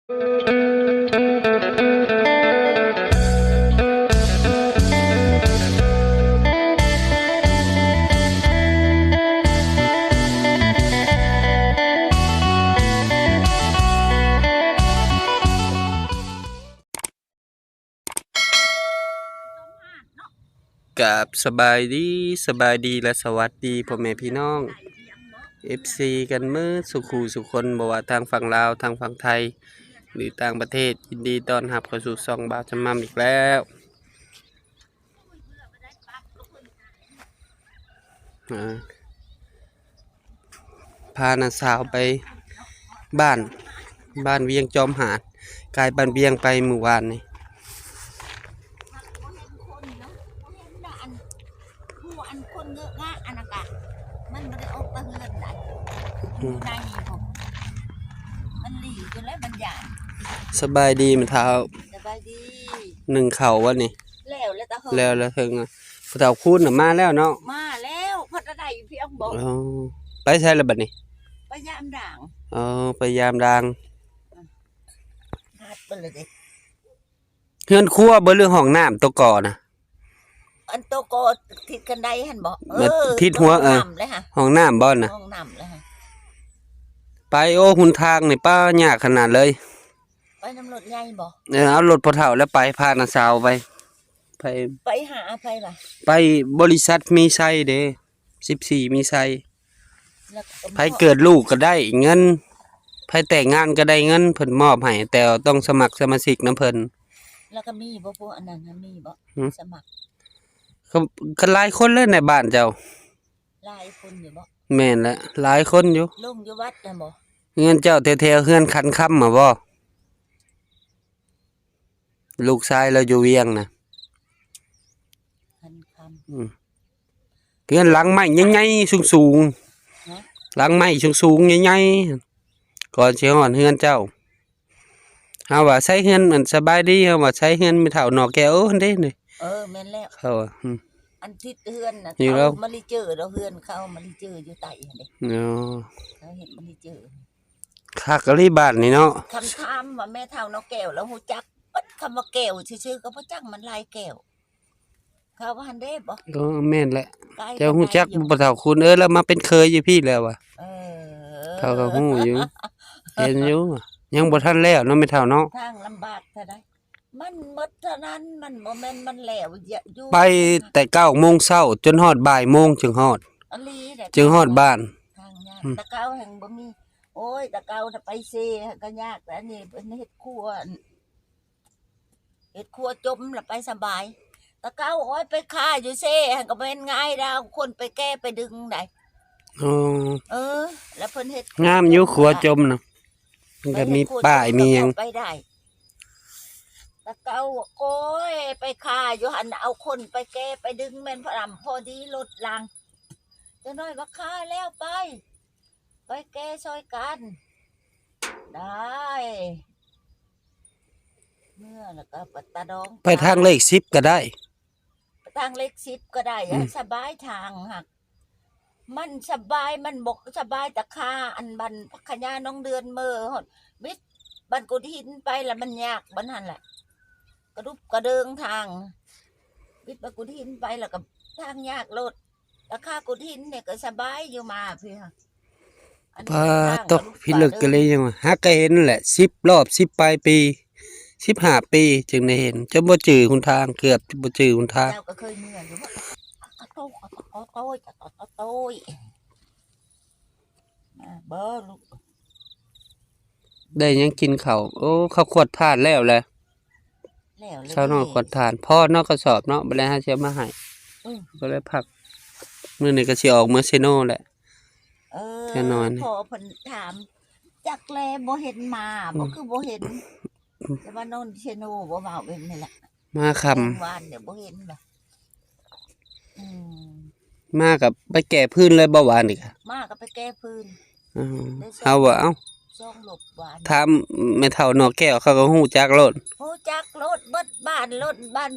กับสบายดีและสวัสดีพ่อแม่พี่น้อง FC กันมือสุขูสุคนบ่ว่าทางฝั่งลาวทางฝั่งไทยหรือต่างประเทศยินดีต้อนรับเข้าสู่ช่องบ่าวจำมั่มอีกแล้วพาน้าสาวไปบ้านเวียงจอมหาดกลายบ้านเวียงไปเมื่อวานนี่คนเยอะงะอันนั้นกะมันไม่ได้ออกตะเฮือนได้ได้ผมมันหลีจนแล้วมันใหญ่สบายดีมั้ยเท้าสบายดีหนึ่งเข่าวันนี้แล้วตะเฮือนแล้วเฮิงเท้าคูณน่ะมาแล้วเนาะมาแล้วพอจะได้เพียงบอกไปใช้แล้วบัดนี้ไปยามด่างไปยามด่างหัดไปเลยดิเฮือนครัวบ่เรื่องห้องน้ำตัวก่อนะอันโตโกทิศกันไดหันบอกทิศหัวห้องน้ำบ่นะห้องน้ำเลยไปโอ้หุ่นทางนี่ป้ายากขนาดเลยไปน้ำรถใหญ่บอกเอารถพอเฒ่าแล้วไปพาน้าสาวไปหาไปล่ะไปบริษัทมีไซเด้14มีไซไปเกิดลูกก็ได้เงินไปแต่งงานก็ได้เงินเพิ่นมอบให้แต่ต้องสมัครสมาชิกน้ำเพิ่นแล้วก็มีบ่พวกอันนั้นมีบ่สมัครก็หลายคนเลยในบ้านเจ้าหลายคนอยู่บ่แม่นแล้วหลายคนอยู่ลุงอยู่วัดน่ะบ่เงินเจ้าแถวๆเฮือนคันค่ำมาบ่ลูกชายเราอยู่เวียงน่ะคันค่ำเฮือนหลังไม้ใหญ่ๆสูงๆหลังไม้สูงๆใหญ่ๆก่อนสิฮอดเฮือนเจ้าเฮาว่าใช้เฮือนมันสบายดีเฮาว่าใช้เฮือนไม่เท่านอกแก้วหั่นเด้นี่แม่นแล้วเขาอันทิศเฮือนน่ะเขามาลิเจอเราเฮือนเขามาลิเจออยู่ใต้หั่นเด้เขาเห็นมาลิเจอคักกะลีบ้านนี่เนาะคำถามว่าแม่เฒ่านอกแก้วแล้วฮู้จักคำว่าแก้วชื่อๆก็บ่จักมันลายแก้วเขาว่าหั่นเด้บ่แม่นแหละเจ้าฮู้จักบ่เฒ่าคุณแล้วมาเป็นเคยอยู่พี่แล้วว่ะเขาก็ฮู้อยู่เห็นอยู่ยังบ่ทันแล้วเนาะแม่เฒ่าเนาะทางลำบากเท่าใดมันหมดเท่านั้นมันบ่แม่นมันแล้วอยู่ไปแต่9 โมงเช้าจนฮอดบ่ายโมงจึงฮอดบ้านทางยากตะเกาแห่งบ่มีโอ้ยตะเกาน่ะไปเซก็ยากแต่อันนี้เพิ่นเฮ็ดครัวจมแล้วไปสบายตะเกาโอ้ยไปฆ่าอยู่เซก็บ่แม่นง่ายดาวคนไปแก้ไปดึงได้แล้วเพิ่นเฮ็ดงามอยู่ครัวจมน่ะมันก็มีป้ายมีหยังไปได้ตะเกาโอ้ยไปฆ่าอยู่หันเอาคนไปแก้ไปดึงแม่นพรำพอดีรถลังจะน้อยว่าฆ่าแล้วไปแก้ซอยกันได้เมื่อแล้วก็ปัตตาดองไปทางเลข10ก็ได้ทางเลข10ก็ได้สบายทางหักมันสบายมันบกสบายตะคาอันบันพักญาน้องเดือนเมื่อหดวิทย์บันกุฎหินไปแล้วมันยากบันหันแหละกระดุบกระเดิงทางวิทย์บันกุฎหินไปแล้วก็ทางยากรถตะคากุฎหินเนี่ยก็สบายอยู่มาพี่ค่ะตกพี่ลึกกันเลยยังฮักก็เห็นแหละ10 รอบ10 ปลายปี15 ปีจึงได้เห็นจะบ่จื้อหนทางเกือบจะบ่จื้อหนทางเจ้าก็เคยเมื่ออยู่ว่าโต้ยเบอร์ลูกได้ยังกินข้าวโอ้ข้าวขวดทานแล้วแหละเช้านอนขวดทานพ่อนอกกระสอบเนาะบ่ได้หาเสียมาให้ก็เลยพักมื้อนี้ก็สิออกเมื่อเซโนแหละแน่นอนพอเพิ่นถามจักแลบ่เห็นมาบ่คือบ่เห็นแต่ว่านนเซโนบ่เว้าเป็นนี่แหละมาค่ำวานเดี๋ยวบ่เห็นบ่มากับไปแก้พื้นเลยบ่หวานอีกมากับไปแก้พื้นเอาว่าเอ้าถามแม่เฒ่านอกแก้วเขาก็ฮู้จักรถเบิดบ้าน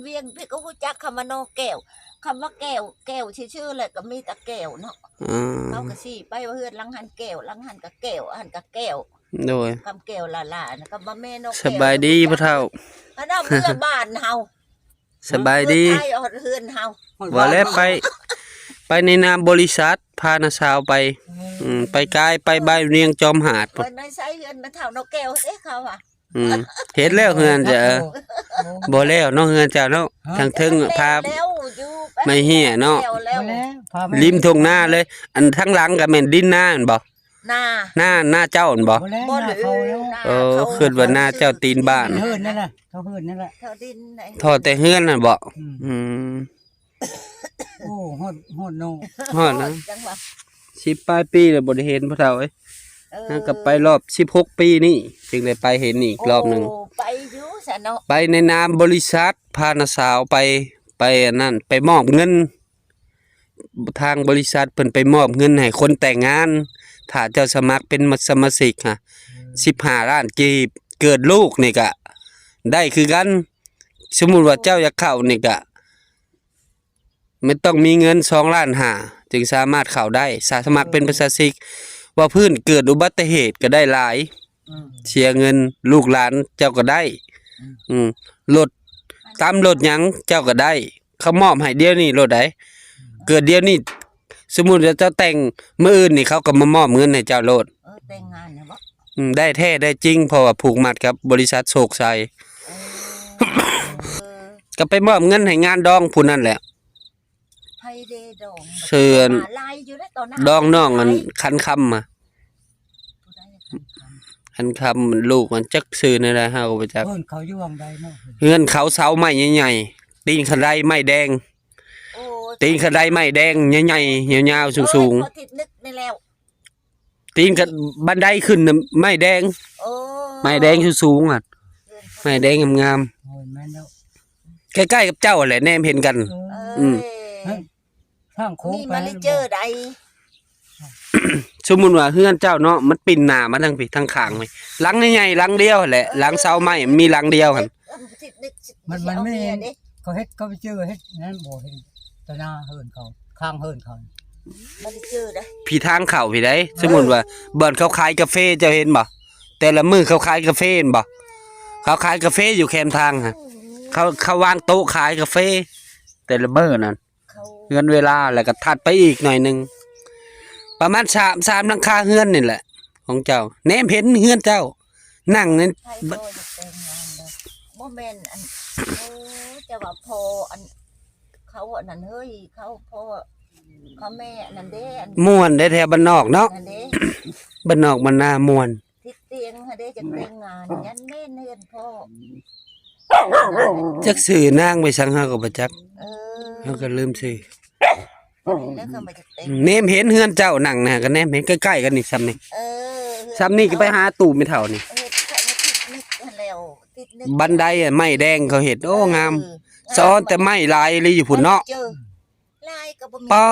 เวียงพี่ก็ฮู้จักคำว่านอกแก้วคำว่าแก้วชื่อๆแหละก็มีแต่แก้วเนาะเขาก็สิไปว่าเฮือนหลังหันแก้วหลังหันก็แก้วหันก็แก้ว โดย คำแก้วหลานๆก็มาแม่นก สบายดีพ่อเฒ่า อันนั้นเมื่อบ้านเฮา สบายดี เมื่อไทยออดเฮือนเฮา ว่าแล้วไปในนามบริษัทพานาสาวไปไปกายไปใบายเรียงจอมหาด เพิ่นในใช้เฮือนมาเท่านกแก้วเด้เขาอ่ะ เฮ็ดแล้วเฮือนจะบ่แล้วเนาะเฮือนเจ้าเนาะทางเทิงพา แล้วอยู่ป ไม่เหี้ยเนาะ แล้ว ริมทุ่งนาเลย อันทั้งหลังก็แม่นดินนาหั่นบ่ นา หน้าเจ้าหั่นบ่ บ่หรือนา คิดว่าหน้าเจ้าตีนบ้าน เฮิร์นนั่นแหละเขาเฮิร์นนั่นแหละ เขาดินไหน ทอดแต่เฮือนน่ะบ่ อืม ม โอ้ฮอดโน ฮอดนะ จังหวะ 10ปลายปีแล้วบ่ได้เห็นพ่อเฒ่าเอ้ย เออ นั่นก็ไปรอบ16ปีนี่จึงได้ไปเห็นอีกรอบหนึง โไปอยู่ซะเนาะ ไปในนามบริษัทพานาสาวไปอันนั่นไปมอบเงิน ทางบริษัทเพิ่นไปมอบเงินให้คนแต่งงาน ถ้าเจ้าสมัครเป็นสมาชิกฮะ15 ล้านกีบเกิดลูกนี่ก็ได้คือกัน สมมุติว่าเจ้าอยากเข้านี่ก็ไม่ต้องมีเงิน2 ล้านห้าจึงสามารถเข้าได้สมัครเป็นสมาชิกว่าพื้นเกิดอุบัติเหตุก็ได้หลาย เสียเงินลูกหลานเจ้าก็ได้ รถตามรถหยังเจ้าก็ได้ เขามอบให้เดียวนี่รถใดเกิดเดียวนี่สมมุติว่าเจ้าแต่งมื้ออื่นนี่เขาก็มามอบเงินให้เจ้าโลด แต่งงานเนี่ยบ่ ได้แท้ได้จริงเพราะว่าผูกมัดกับบริษัทโศกชัย เออ ก็ไปมอบเงินให้งานดองผู้นั้นแหละ ไผเดดอง เชิญ หาลายอยู่แล้วตอนนั้น ดองน้องอันคันคำอ่ะ ผู้ใดคันคำ คันคำลูกมันจักซื้อในไรเฮาก็บ่จัก เฮิร์นเขาอยู่วังใดเนาะ เฮือนเขาเสาไม้ใหญ่ๆตีนขันไดไม้แดง โอ้ ตีนขันไดไม้แดงใหญ่ๆยาวๆสูง พอติดนึกนี่แล้ว ๆตีนกันบันไดขึ้นน่ะไม้แดง โอ้ ไม้แดงสูงๆอ่ะไม้แดงงาม โอ้ยแม่นแล้ว ๆใกล้ๆกับเจ้าแหละแนมเห็นกัน เอ้ย ทางโค้ง มี ไป มาลิเจอร์ใด สมมุติว่าเฮือนเจ้าเนาะมันปิ่นหน้ามาทางพี่ทางข้างไหมหลังใหญ่ๆหลังเดียวแหละหลังเสาไม้มีหลังเดียวหั่น ติดนึก มันไม่ เอาเมียดิ เขาเฮ็ดเขาไปเจอเฮ็ดนั่นบ่เห็นตะหน้าเฮิร์นเขาข้างเฮิร์นเขา มาลิเจอร์ได้ พี่ทางเข้าพี่ได้สมมุติว่าบ่อนเขาขายกาแฟเจ้าเห็นบ่แต่ละมื้อเขาขายกาแฟเห็นบ่เขาขายกาแฟอยู่แคมทางฮะเขาวางโต๊ะขายกาแฟแต่ละมื้อนั่น เขา เงินเวลาแล้วก็ถัดไปอีกหน่อยหนึงประมาณ3หลังคาเฮือนนี่แหละ ของเจ้าแนมเห็นเฮือนเจ้า นั่งนี่ ไทยโตจะแต่งงานเลยบ่แม่นอันโอ้จะว่าพออันเขาอันนั้นเฮ้ยเขาพ่อเขาแม่อันนั้นเด้อัน ม่วนได้แถวบ้านนอกเนาะ นั้นเด้ บ้านนอกบ้านนาม่วน ทิศเตียงฮะเด้จะแต่งงานยันแม่นเฮือนพ่อ จักสื่อนางไปสังเฮาก็บ่จัก เออ เฮาก็ลืมชื่อ แล้วเขามาจะแต่ง แนมเห็นเฮือนเจ้านั่งนะก็แนมเห็นใกล้ๆกันนี่ซ้ำนี่ เออ ซ้ำนี่ก็ไปหาตู้ไม่เท่านี่ เออเขามาติดนึกหั้นแล้วติดนึก บันไดอะไม้แดงเขาเห็นโอ้งามซ้อนแต่ไม้ลายเลยอยู่พุ่นเนาะ จอลายก็บ่มี ป้า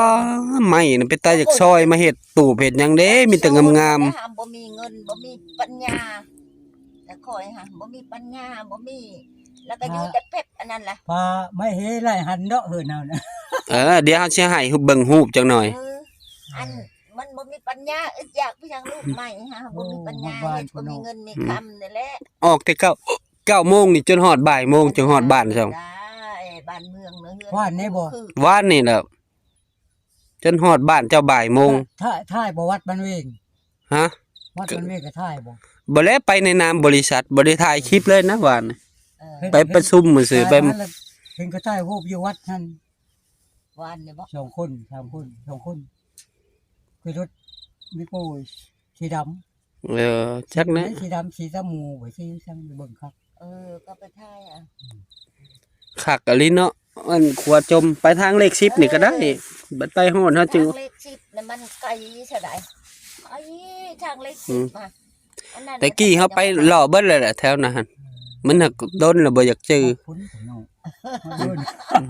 ไม้น่ะไปตายจากซอยมาเฮ็ดตู้เฮ็ดหยังเด้มีแต่งาม แต่หบ่มีเงินบ่มีปัญญาแต่คอยหาบ่มีปัญญาบ่มีแล้วก็อยู่แต่เพ็บอันนั้นล่ะ ปลาไม่เฮไล่หันเนาะเฮิร์นเอานะ เดี๋ยวเฮาสิให้เบิ่งรูปจังหน่อย เอออันมันบ่มีปัญญาอึดอยากไปทางลูกใหม่ฮะบ่มีปัญญาเฮ็ดบ่มีเงินมีคำนี่แหละ ออกแต่9โมงนี่จนฮอดบ่ายโมงจึงฮอดบ้านซ่อง ได้บ้านเมืองเนอะเฮือน ว่านนี่บ่ คือ ว่านนี่แหละจนฮอดบ้านเจ้าบ่ายโมง ท่ายบ่วัดมันเวง ฮะ วัดมันเวงก็ท่ายบ่ บ่แล้วไปในนามบริษัทบ่ได้ถ่ายคลิปเลยนะว่านนี่ เออ ไปประชุมมื้อซื่อไป เห็นก็ท่ายรูปอยู่วัดนั่น วานนี่บ่ 2 คน 3 คน 2 คนคือรถมิโก้สีดำ จักนะ สีดำสีตะมูไว้ที่ช่างเบิ่งครับ เออก็ไปท่ายอ่ะ คักอะลิเนาะอันขวดจมไปทางเลข10นี่ก็ได้บัดไปฮอดเฮาจึง ทางเลข10น่ะมันไกลซะได้ไอ้ทางเลข10มาอันนั้น แต่กี้เฮาไปรอเบิดเลยแหละแถวนั้นหั่นมันน่ะโดนแล้วบ่อยากเจอ พุ่นของน้อง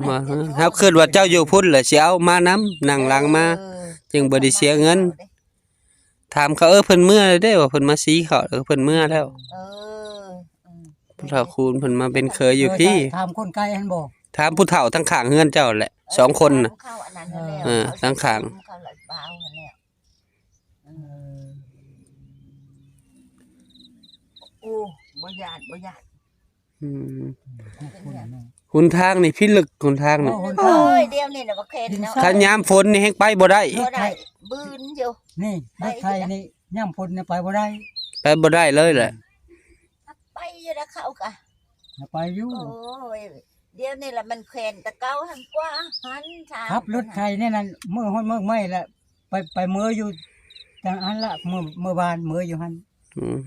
ว่าเฮาคิดว่าเจ้าอยู่พุ่นแหละสิเอามานํนั่งหลังมา เออ จึงบ่ได้เสียเงิน ถามเขาเพิ่นเมื่อเลยเด้ว่าเพิ่นมาสีเขาเพิ่นเมื่อแล้ว เอออืม ผู้เฒ่าคูณเพิ่นมาเป็นเคยอยู่พี่ ถามคนไกลหันบ่ ถามผู้เฒ่าทั้งข้างเฮือนเจ้าแหละ2คนน่ะ เข้าอันนั้นนั่นแหละ เออตั้งข้าง เข้าหลังเบานั่นแหละ เออ ญาติบ่ญาติ อืม คนเนาะ หนทางนี่พิลึกหนทางนี่ โอ้ โอ้ยเดี๋ยวนี้น่ะบ่เข็นเนาะ คันยามฝนนี่แฮงไปบ่ได้ บ่ได้บืนอยู่ นี่รถไทยนี่ย่ำพลเนี่ยไปบ่ได้ ไปบ่ได้เลยแหละ ไปอยู่แล้วเขาก็ ไปอยู่ โอ้ยเดี๋ยวนี้ล่ะมันแขวนตะเกาหันกว่าหันทาง ขับรถไทยนี่นั่นมือฮ้อนมือไม่ละไปมืออยู่จังอันละมือบานมืออยู่หัน อืม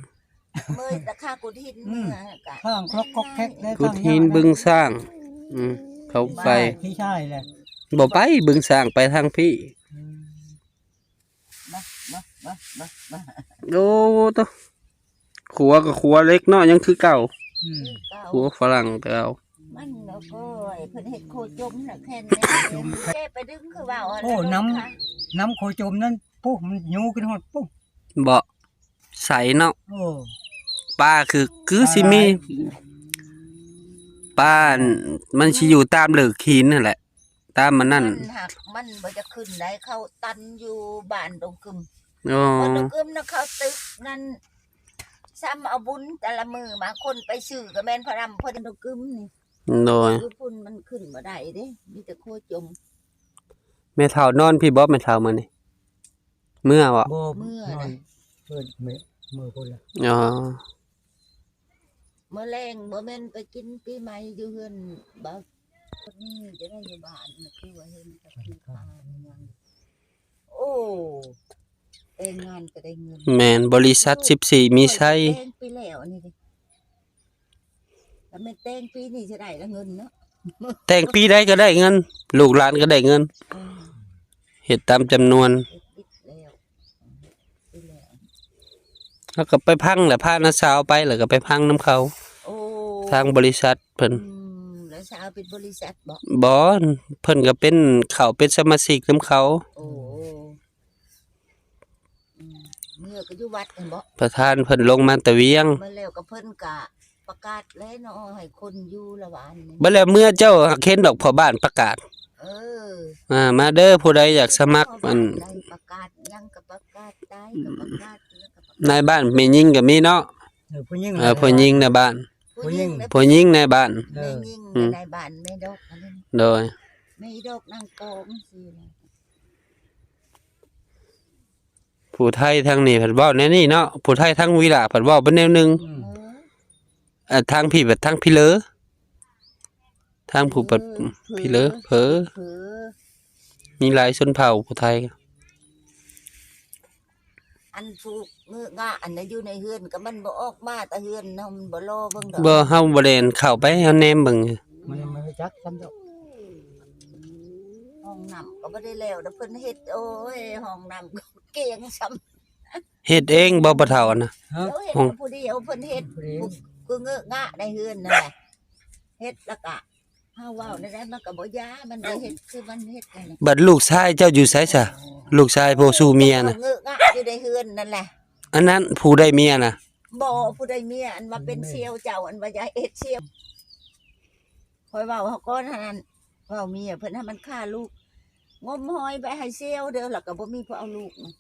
มือตะคากุทินมือกะ ข้างครกครกแคกเลย กุดหินบึงสร้าง อืมเขาไป ที่ใช่เลย บ่ไปบึงสร้างไปทางพี่ บ่ โอ้ตะขัวกับขัวเล็กเนาะยังคือเก่า อืม เก่า ขัวฝรั่งเก่า มันเนาะโอ้ยเพิ่นเฮ็ดโคจมน่ะแค่นี้แก้ไปดึงคือว่า โอ้น้ำโคจมนั้นปุ๊บมันยูขึ้นหอดปุ๊บ บ่ใสเนาะ โอ้ ป้าคือสิมีป้ามันสิอยู่ตามเหลือกหินนั่นแหละ ตามมันนั่น หักมันบ่จะขึ้นได้เขาตันอยู่บ้านดงกึม อ๋อ บ่ดงกึมน่ะเขาตึกนั่นซ้ำเอาบุญแต่ละมือมาคนไปซื้อก็แม่นพระรำพอดงกึมนี่ โดย คือพุ่นมันขึ้นบ่ได้เด้มีแต่โคจม แม่เฒ่านอนพี่บ่แม่เฒ่ามื้อนี้เมื่อบ่ บ่ เมื่อ นอ นะ นเปิดมือคนละ อ๋อ เมื่อแรงบ่แม่นไปกินปีใหม่อยู่เฮือนบ่คนนี้จะได้อยู่บ้านน่ะคือว่าเห็นกับพี่พายังโอ้แต่งงานก็ได้เงิน แม่นบริษัท14มีไซ แต่งปีแล้วนี่ดิแล้วแม่นแต่งปีนี้จะได้ละเงินเนาะ แต่งปีใดก็ได้เงิน ลูกหลานก็ได้เงิน เออ เฮ็ดตามจำนวน ปิดแล้วปีแล้ว แล้วก็ไปพังแหละพาน้าสาวไปแล้วก็ไปพังน้ำเขา โอ้ ทางบริษัทเพิ่น แล้วสาวเป็นบริษัทบ่ บ่เพิ่นก็เป็นเขาเป็นสมาชิกนํเขา โอ้เมื่อก็อยู่วัดกันบ่ ประธานเพิ่นลงมาแตะเวียง เมื่อแล้วก็เพิ่นก็ประกาศแล้วเนาะให้คนอยู่ละหวานนี่ บ่แล้วเมื่อเจ้าเห็นดอกพ่อบ้านประกาศ เออ มาเด้อผู้ใดอยากสมัครมัน ได้ประกาศยังก็ประกาศได้ก็ประกาศแล้วก็ประกาศ นายบ้านแม่ยิงก็มีเนาะ ผู้หญิง ผู้หญิงในบ้าน ผู้หญิง ผู้หญิงในบ้าน แม่ยิงในบ้านแม่ดอกอันนี้ โดย แม่ดอกนางโกงสิล่ะ ผู้ไทยทางนี้เพิ่นเว้าแนวนี้เนาะผู้ไทยทางวิลาเพิ่นเว้าเป็นแนวหนึง อืม เออ ทางพี่แบบทางพี่เลอทางผู้ปัดพี่เลอเผอ เผลอ มีหลายชนเผ่าผู้ไทย อันผูกเงือกงะอันนั้นอยู่ในเฮือนก็มันบ่ออกมาแต่เฮือนเนาะมันบ่รอเบิ่งดอก บ่เฮาบ่ได้เข้าไปเฮาแนมเบิ่ง มันไม่รู้จักซ้ำดอก ห้องน้ำก็บ่ได้แล้วเด้อเพิ่นเฮ็ดโอ้ยห้องน้ำก็เก่งซ้ำ เฮ็ดเองบ่บ่เฒ่านะ ฮะ เดี๋ยวเฮ็ด ห้อง ผู้เดียวเพิ่นเฮ็ด ผู้หญิง คือเงือกงะในเฮือนนั่นแหละเฮ็ดแล้วก็เฮาเว้าได้มันก็บ่ยามันได้เฮ็ดคือมันเฮ็ดนั่นแหละ บัดลูกชายเจ้าอยู่ไสซะลูกชายผู้สู่เมียน่ะ เงือกงะอยู่ในเฮือนนั่นแหละ อันนั้นผู้ได้เมียน่ะ บ่ผู้ใดเมียอันมาเป็นเซียวเจ้าอันว่าอย่าเอ็ดเซียวคอยเว้าเฮาก่อนหั่นนั้นเว้าเมียเพิ่นให้มันฆ่าลูกงมหอยไปให้เซียวเด้อแล้วก็บ่มีผู้เอาลูกนะ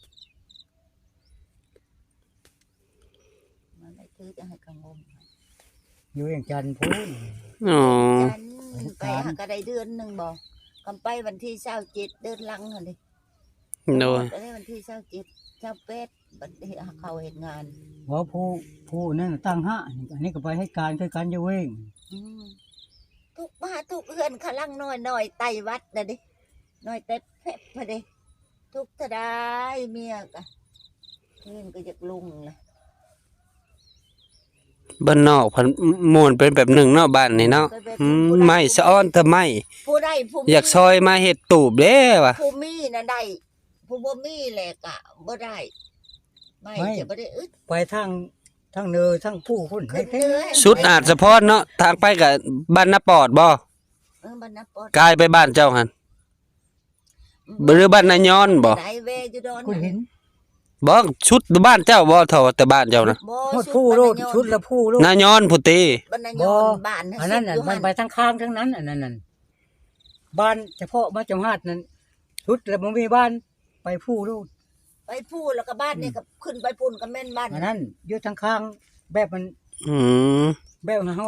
มันได้ถือจะให้กังงม อยู่อย่างจันทร์พูน อ๋อ จันไปหาก็ได้เดือนหนึงบ่กำไปวันที่27เดือนหลังหั่นดิ โดย ไปได้วันที่27 28บัดนี้เขาเฮ็ดงาน ว่าผู้นั่นตั้งห้าอันนี้ก็ไปให้การคือการจะเว้ง อืมทุกบ้านทุกเฮือนขลังน้อยๆไต้วัดน่ะดิน้อยแต่แพะพะเด้ทุกเท่าใดเมียก็เฮือนก็อยากลุงล่ะ บ้านนอกเพิ่นม่วนเป็นแบบหนึงเนาะบ้านนี่เนาะไม้สะอ้อนแต่ไม้ ผู้ใดผู้มี อยากซอยมาเฮ็ดตูบเด้ว่ะ ผู้มีน่ะได้ผู้บ่มีแหละก็บ่ได้ไม่จะบ่ได้อึด ไปทางเนอทางผู้พุ่นให้ ขึ้น เท่ เนื้อ สุดอาจสะพรเนาะทางไปกับบ้านนาปอดบ่ บรรณปอด กลายไปบ้านเจ้าหั่นหรือบ้านนายอนบ่ ได้เวอยู่ดอน คุณเห็น บ่ชุดบ้านเจ้าบ่เท่าแต่บ้านเจ้านะ บ่ หมดผู้โลดชุดละผู้โลด นายอนพุติ บรรณย บ่ อนบ้าน อันนั้นน่ะ สุดยู่ มันไปทางข้างทั้งนั้นอันนั้นน่ะบ้านเฉพาะบ้านจงหาดนั้นชุดแล้วมันมีบ้านไปผู้โลด ไปพูดแล้วก็บ้านนี่ก็ขึ้นไปปุ่นก็แม่นบ้าน อันนั้นอยู่ทางข้างแบบมัน อืม แบบเฮา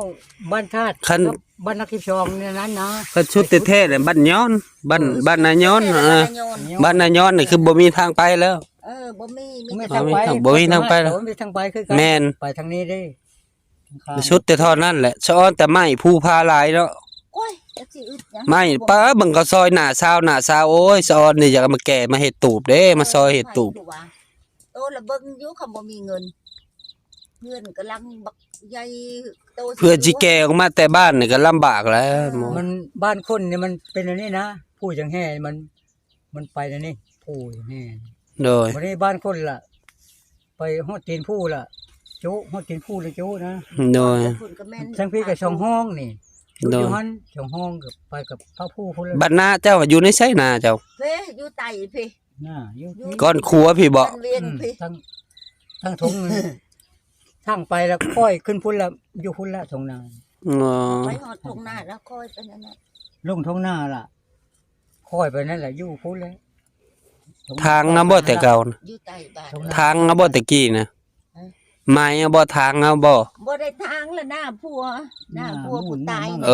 บ้านธาตุ คัน กับบ้านนักที่ชองเนี่ยนั้นนะ ก็ชุดแท้ๆเลยบ้านย้อนบ้านนาย้อน เออโยน บ้านนาย้อนนี่คือบ่มีทางไปแล้ว บ่มี ไม่ แต่ ทางไป บ่มีทางไปหรอก บ่มีทางไปคือกัน แม่น ไปทางนี้เด้ทางข้าม ชุดแต่เท่านั้นแหละซ้อนแต่ไม้ผู้พาหลายเนาะ โอ้ยจักสิอึดหยัง ไม้ป้าเบิ่งก็ซอยหน้าซาวโอ้ยซ้อนนี่อยากเอามาแก่มาเฮ็ดตูบเด้มาซอยเฮ็ดตูบ โตละเบิ่งอยู่คำบ่มีเงินกำลังบักใหญ่โต เพื่อสิแก่ออกมาแต่บ้านนี่ก็ลำบากแล้วหมอ มันบ้านคนเนี่ยมันเป็นอันนี้นะผู้จังแห่มันไปอันนี้ผู้จังแห่ โดย บ่ได้บ้านคนล่ะ ไปฮอดตีนผู้ล่ะโจ๊ฮอดตีนผู้เลยโจ๊นะ โดย พุ่นก็แม่น ทั้งพี่ก็ช่องห้องนี่อยู่ โดน อยู่หันช่องห้องกับไปกับพระผู้พุ่นเลย บ้านนาเจ้าอยู่ในไสนาเจ้า เพ่อยู่ไตเพ่ น่าอยู่ ก้อนครัวพี่บ่ บ้านเวียงเพ่ ทั้งทงทางไปแล้วค่อยขึ้นพุ่นละอยู่พุ่นละทงนา อ๋อ ไปหอดทงหน้าแล้วค่อยไปนั่นน่ะ ลงทงนาล่ะค่อยไปนั่นแหละอยู่พุ่นเลย ทางนะบ่แต่เก่านะ อยู่ไตบ้าน ทางนะบ่แต่กี้นะไม้อะบ่ทางอะบ่ บ่ได้ทางละหน้าผัวผู้ตาย เอ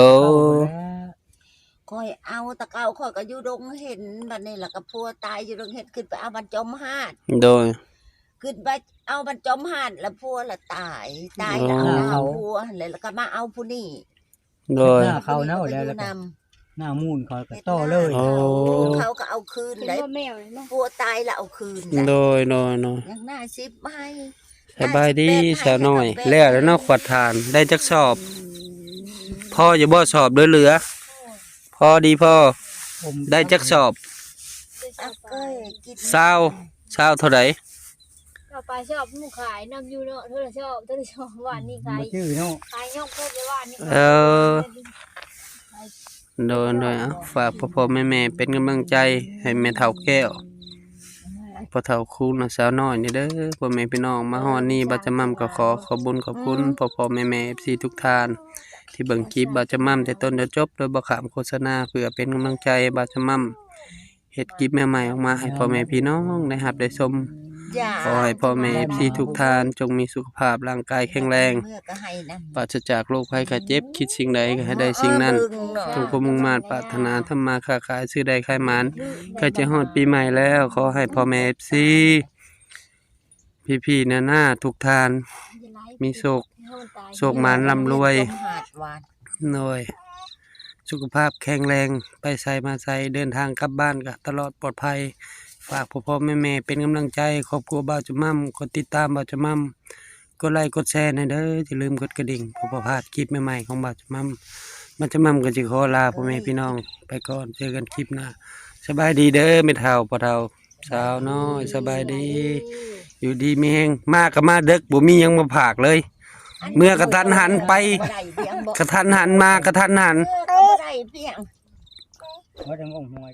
อ ค่อยเอาตะเกาค่อยก็อยู่ดงเห็นบัดนี้ล่ะก็ผัวตายอยู่ดงเห็นขึ้นไปเอาบรรจอมหาด โดย ขึ้นไปเอาบรรจอมหาดแล้วผัวละตายแล้วเอาหน้าผัวแล้วก็มาเอาผู้นี้ โดย หน้าเขาเน่าแล้วแล้วก็หน้ามูนเขาก็ต่อเลย โอ้ เขาก็เอาคืน เป็น ได้ ว่าแมวเลยเนาะ ผัวตายแล้วเอาคืน โดยโดย ยังหน้า10ให้ สบายดีสาวน้อย แล้วแล้วเนาะขวดทานได้จักสอบ พ่ออย่าบ่สอบเหลือพ่อดีพ่อ ผม ได้จักสอบ ได้ช อั อบ ก ไป เอ้ยกิน เศร้าเท่าไหร่ เอาไปชอบหมูขายนำอยู่เนาะเธอชอบหวานนี่ขาย บ่ชื่อเนาะ ขายย่องเพิ่มไปหวานนี่ เออ โดยเอาฝากพ่อๆแม่ๆเป็นกำลังใจให้แม่เฒ่าแก้วพ่อเฒ่าคุณน่ะสาวน้อยนี่เด้อพ่อแม่พี่น้องมาฮอดนี้บัดจะมั่มก็ขอบุญขอบคุณพ่อๆแม่ๆ FC ทุกท่าน ที่เบิ่งคลิปบัดจะมั่มแต่ต้นจนจบโดยบ่ขามโฆษณาเพื่อเป็นกำลังใจบัดจะมั่มเฮ็ดคลิปใหม่ๆออกมาให้พ่อแม่พี่น้องได้รับได้ชม อย่า ขอให้พ่อแม่ FC ทุกท่านจงมีสุขภาพร่างกายแข็งแรง เมื่อก็ให้นะ ปราศจากโรคภัยไข้เจ็บคิดสิ่งใดก็ให้ได้สิ่งนั้น จงความมุ่งมั่นปรารถนาทำมาค้าขายซื้อได้ขายหมันใกล้จะฮอดปีใหม่แล้ว ขอให้พ่อแม่ FC พี่ๆหน้าทุกท่าน มีโชค โชคหมานร่ำรวย หาดหวาน หน่อยสุขภาพแข็งแรงไปใส่มาใส่เดินทางกลับบ้านก็ตลอดปลอดภัย ฝากพ่อๆแม่ๆเป็นกำลังใจครอบครัวบ่าวจะมั่มกดติดตามบ่าวจะมั่มกดไลค์กดแชร์ให้เด้ออย่าลืมกดกระดิ่งเพื่อบ่พลาดคลิปใหม่ๆของบ่าวจะมั่มบ่าวจะมั่มก็สิขอลาพ่อแม่พี่น้องไปก่อนเจอกันคลิปหน้าสบายดีเด้อแม่เฒ่าพ่อเฒ่าสาวน้อยสบายดี อยู่ดีมีแฮงมาก็มาเด็กบ่มีหยังมาผากเลย เมื่อกระทันหันไป บ่ได้เพียงบ่ กระทันหันมากระทันหัน เมื่อก็บ่ได้เพียง ว่าจังองค์หวย